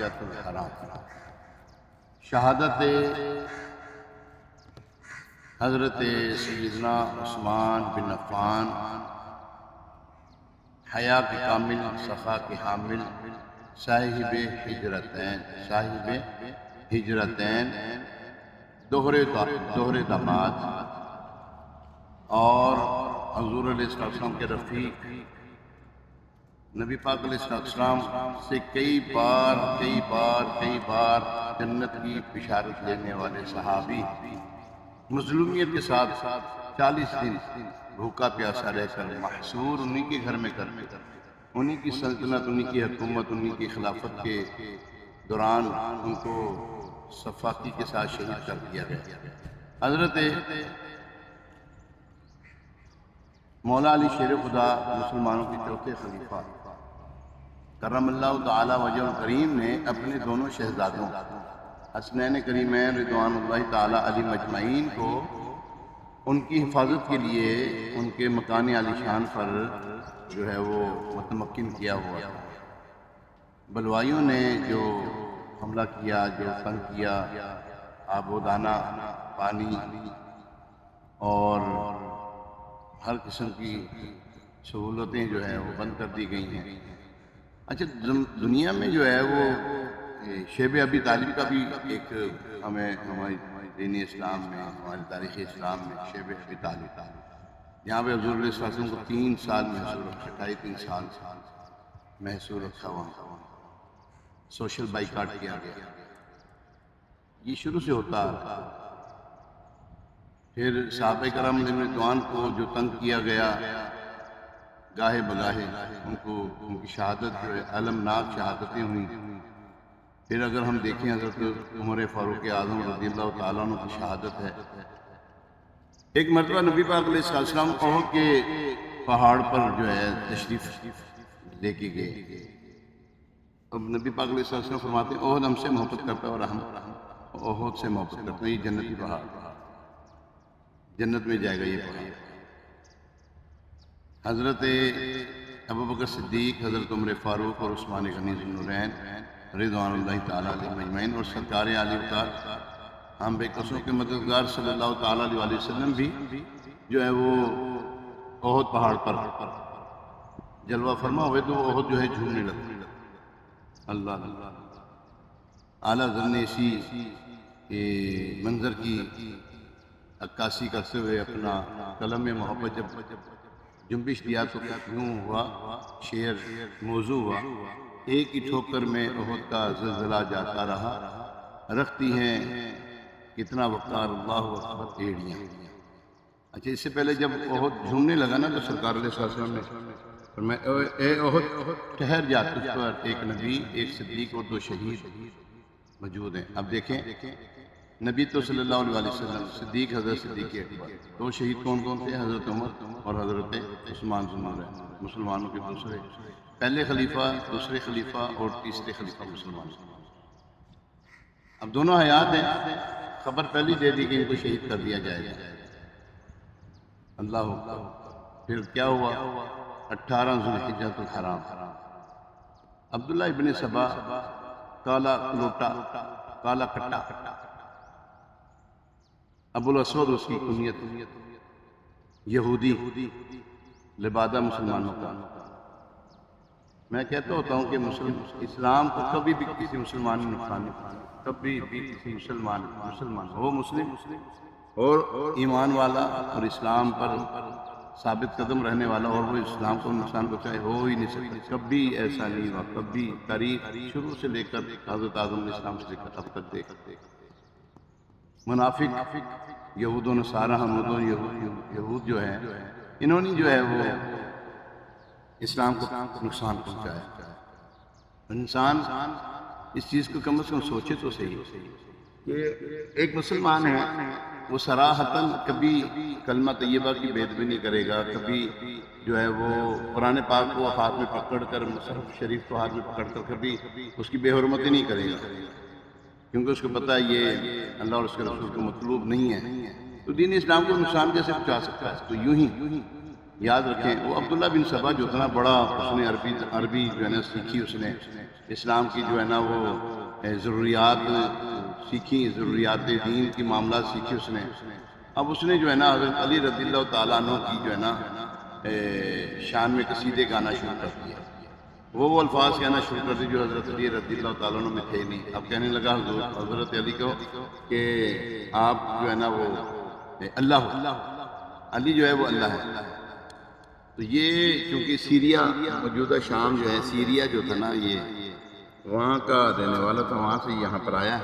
حجۃ الحرام۔ شہادت حضرت سیدنا عثمان بن عفان، حیا کے کامل، صفا کے حامل، صاحب ہجرتین، دوہرے داماد، اور حضور علیہ السلام کے رفیق، نبی پاک علیہ السلام سے کئی بار جنت کی بشارت لینے والے صحابی، مظلومیت کے ساتھ 40 دن بھوکا پیاسا رہ کر محصور انہی کے گھر میں کرتے، انہی کی سلطنت، انہی کی حکومت، انہی کی خلافت کے دوران ان کو صفاقی کے ساتھ شہید کر دیا گیا۔ حضرت مولا علی شیر خدا مسلمانوں کے چوتھے خلیفہ کرم اللہ تعالی وجہ الکریم نے اپنے دونوں شہزادوں حسنین کریمین رضوان اللہ تعالی علی مجمعین کو ان کی حفاظت کے لیے ان کے مکان عالی شان پر جو ہے وہ متمکن کیا ہوا تھا۔ بلوائیوں نے جو حملہ کیا، جو تنگ کیا، آب و دانہ، پانی اور ہر قسم کی سہولتیں جو ہے وہ بند کر دی گئی ہیں۔ اچھا، دنیا میں جو ہے وہ شیب ابی طالب کا بھی ایک ہمارے دین اسلام میں، ہمارے تاریخ اسلام میں شیب ابی طالب، یہاں پہ حضور علیہ السلام کو 3 سال محصور رکھا، 3.5 سال محصور رکھا، وہاں سوشل بائیکاٹ کیا گیا۔ یہ شروع سے ہوتا آ رہا۔ پھر صحابہ کرام رضوان کو جو تنگ کیا گیا گاہے بگاہے، ان کی شہادت جو ہے المناک شہادتیں ہوئیں۔ پھر اگر ہم دیکھیں حضرت عمر فاروق اعظم رضی اللہ تعالیٰ عنہ کی شہادت ہے۔ ایک مرتبہ نبی پاک علیہ السلام احد کے پہاڑ پر جو ہے تشریف لے کے گئے۔ اب نبی پاک علیہ السلام فرماتے ہیں احد ہم سے محبت کرتا ہے اور ہم احد سے محبت کرتے ہیں۔ یہ جنتی پہاڑ، جنت میں جائے گا یہ پہاڑ۔ حضرت ابوبکر صدیق، حضرت عمر فاروق اور عثمان غنی ذو النورین رضوان اللہ تعالیٰ علیہ مجمعین اور سرکار عالی وقار ہم بے کسوں کے مددگار صلی اللہ تعالیٰ علیہ وسلم بھی جو ہے وہ احد پہاڑ پر جلوہ فرما ہوئے تو احد جو ہے جھومنے لگا۔ اللہ اللہ، اعلیٰ حضرت نے اسی منظر کی عکاسی کرتے ہوئے اپنا قلم میں محبت جب جنبش دیا تو یوں ہوا، شعر موضوع ہوا، ایک ہی ٹھوکر میں احد کا زلزلہ جاتا رہا، رکھتی ہیں کتنا وقار اللہ اکبر ایڑیاں۔ اچھا، اس سے پہلے جب احد جھومنے لگا نا تو سرکار علیہ السلام نے فرمایا اے احد ٹھہر جا، تجھ پر ایک نبی، ایک صدیق اور 2 شہید موجود ہیں۔ اب دیکھیں، نبی تو صلی اللہ علیہ وسلم، صدیق حضرت صدیق اکبر، 2 شہید کون تھے؟ حضرت عمر اور حضرت عثمان ذو النورین، مسلمانوں کے دوسرے پہلے خلیفہ، دوسرے خلیفہ اور تیسرے خلیفہ مسلمان۔ اب دونوں حیات ہیں، خبر پہلی دے دی کہ ان کو شہید کر دیا جائے گا۔ اللہ اکبر۔ پھر کیا ہوا؟ 18 ذوالحجۃ الحرام، عبداللہ ابن سبا، کالا لوٹا، کالا کٹا، ابو الاسود اس کی کنیت، یہودی، لبادہ مسلمانوں کا۔ میں کہتا ہوتا ہوں کہ اسلام کو کبھی بھی کسی مسلمان نے نقصان نہیں پہنچایا، کبھی بھی کسی مسلمان ہو، مسلم اور ایمان والا اور اسلام پر ثابت قدم رہنے والا، اور وہ اسلام کو نقصان پہنچائے ہو ہی نہیں سکتا، کبھی ایسا نہیں ہوا، کبھی تاریخ شروع سے لے کر حضرت آدم علیہ السلام سے لے کر اب تک دیکھ منافق یہود و نصارہ، یہود جو ہے، انہوں نے جو ہے وہ اسلام کو نقصان پہنچایا۔ انسان اس چیز کو کم از کم سوچے تو صحیح کہ ایک مسلمان ہے، وہ صراحتاً کبھی کلمہ طیبہ کی بے ادبی نہیں کرے گا، کبھی جو ہے وہ قرآن پاک کو ہاتھ میں پکڑ کر، مصحف شریف کو ہاتھ میں پکڑ کر کبھی اس کی بے حرمتی نہیں کرے گا، کیونکہ اس کو پتہ ہے یہ اللہ اور اس کے رسول کو مطلوب نہیں ہے۔ تو دین اسلام کو نقصان کیسے پہنچا سکتا ہے؟ تو یوں ہی یاد رکھیں وہ عبداللہ بن سبا جو تھا نا بڑا، اس نے عربی جو ہے نا سیکھی، اس نے اسلام کی جو ہے نا وہ ضروریات سیکھی، ضروریات دین کی معاملات سیکھی اس نے. اب اس نے جو ہے نا حضرت علی رضی اللہ تعالیٰ عنہ کی جو ہے نا شان میں قصیدے گانا شروع کر دیا. وہ الفاظ کہنا شروع کر دی جو حضرت علی رضی اللہ تعالیٰ عنہ میں تھے نہیں. اب کہنے لگا حضرت علی کو کہ آپ جو ہے نا وہ اللہ ہو، علی جو ہے وہ اللہ ہے. تو یہ چونکہ سیریا، موجودہ شام جو ہے، سیریا جو تھا نا یہ وہاں کا رہنے والا تھا، وہاں سے یہاں پر آیا.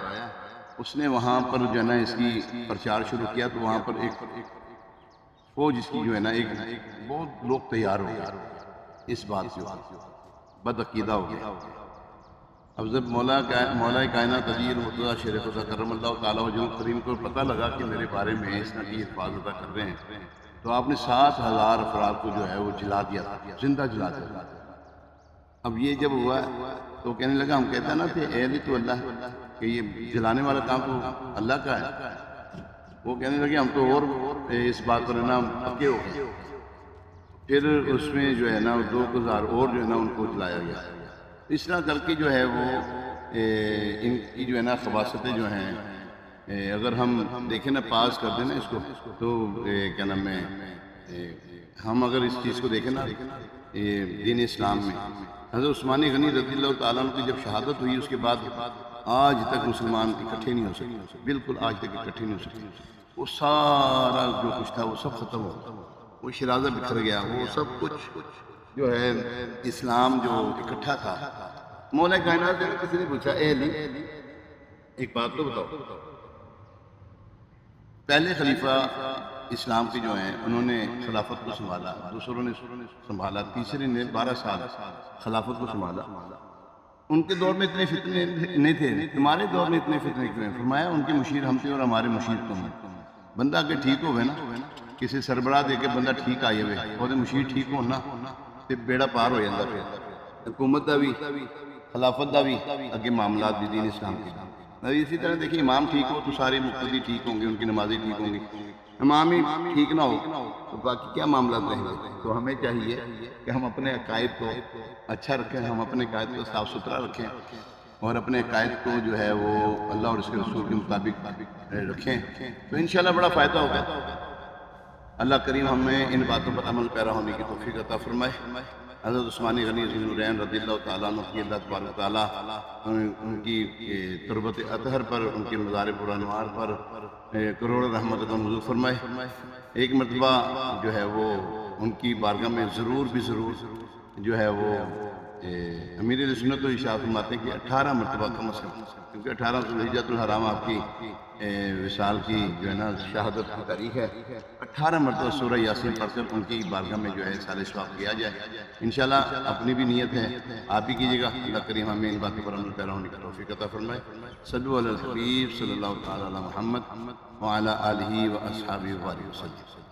اس نے وہاں پر جو ہے نا اس کی پرچار شروع کیا. تو وہاں پر ایک فوج اس کی جو ہے نا ایک بہت لوگ تیار ہو گئے اس بات سے، بد عقیدہ ہو گیا. اب جب مولا کائنات علی المرتضیٰ شریف کرم اللہ تعالیٰ وجہ کریم کو پتہ لگا کہ میرے بارے میں اس طرح کی الفاظ ادا کر رہے ہیں، تو آپ نے 7,000 افراد کو جو ہے وہ جلا دیا، زندہ جلا دیا. اب یہ جب ہوا تو کہنے لگا، ہم کہتا نا تھے اے علی تو اللہ ہے، کہ یہ جلانے والا کام تو اللہ کا ہے. وہ کہنے لگے ہم تو اور اس بات پر نا پکے ہو گئے. پھر اس میں جو ہے نا 2,000 اور جو ہے نا ان کو جلایا گیا. اس طرح کر کے جو ہے وہ ان کی جو ہے نا خباستیں جو ہیں، اگر ہم دیکھیں نا پاس کر دیں نا اس کو، تو کیا نام ہے، ہم اگر اس چیز کو دیکھیں نا دین اسلام میں حضرت عثمان غنی رضی اللہ تعالیٰ عنہ کی جب شہادت ہوئی، اس کے بعد آج تک مسلمان اکٹھے نہیں ہو سکے، بالکل آج تک اکٹھے نہیں ہو سکے. وہ سارا جو کچھ تھا وہ سب ختم ہو گیا، وہ شرازہ بکھر گیا، وہ سب کچھ جو ہے اسلام جو اکٹھا تھا. مولا کائنات نے کسی نے پوچھا اے علی ایک بات تو بتاؤ، پہلے خلیفہ اسلام کے جو ہیں انہوں نے خلافت کو سنبھالا، دوسروں نے سنبھالا، تیسرے نے 12 سال خلافت کو سنبھالا. ان کے دور میں اتنے فتنے نہیں تھے، تمہارے دور میں اتنے فتنے کیوں ہیں؟ فرمایا ان کے مشیر ہم تھے اور ہمارے مشیر تم ہیں. بندہ اگر ٹھیک ہوئے نا، کسی سربراہ دے کے بندہ ٹھیک آئے ہوئے اور مشیر ٹھیک ہونا تے بیڑا پار ہو جاتا. پھر حکومت دا بھی، خلافت دا بھی، اگے معاملات بھی دین اسلام کے. اسی طرح دیکھیں امام ٹھیک ہو تو سارے مقتدی ٹھیک ہوں گے، ان کی نمازیں ٹھیک ہوں گی. امام ہی ٹھیک نہ ہو تو باقی کیا معاملات رہیں گے؟ تو ہمیں چاہیے کہ ہم اپنے عقائد کو اچھا رکھیں، ہم اپنے عقائد کو صاف ستھرا رکھیں اور اپنے عقائد کو جو ہے وہ اللہ اور اس کے رسول کے مطابق رکھیں، تو انشاءاللہ بڑا فائدہ ہوگا. اللہ کریم ہمیں ان باتوں پر عمل پیرا ہونے کی توفیق عطا فرمائے. حضرت عثمان غنی ذی النورین رضی اللہ تعالیٰ عنہ کی اللہ تبارک تعالیٰ ان کی تربت اطہر پر، ان کے مزار پرانوار پر کروڑ رحمت کا نزول فرمائے. ایک مرتبہ جو ہے وہ ان کی بارگاہ میں ضرور جو ہے وہ امیر علیہ سنت و ارشاد فرماتے ہیں کہ 18 مرتبہ کم از کم، کیونکہ 18 ذوالحجۃ الحرام آپ کی وصال کی جو ہے نا شہادت کی تاریخ ہے. 18 مرتبہ سورہ یاسین پڑھ کر ان کی بارگاہ میں جو ہے سال ثواب کیا جائے. انشاءاللہ اپنی بھی نیت ہے، آپ بھی کیجیے گا. اللہ کریم ہمیں ان باتوں پر عمل پیرا ہونے کا توفیق عطا فرمائے. صلو علی الحبیب صلی اللہ تعالی علی محمد وعلی آلہ و اصحابہ وسلم.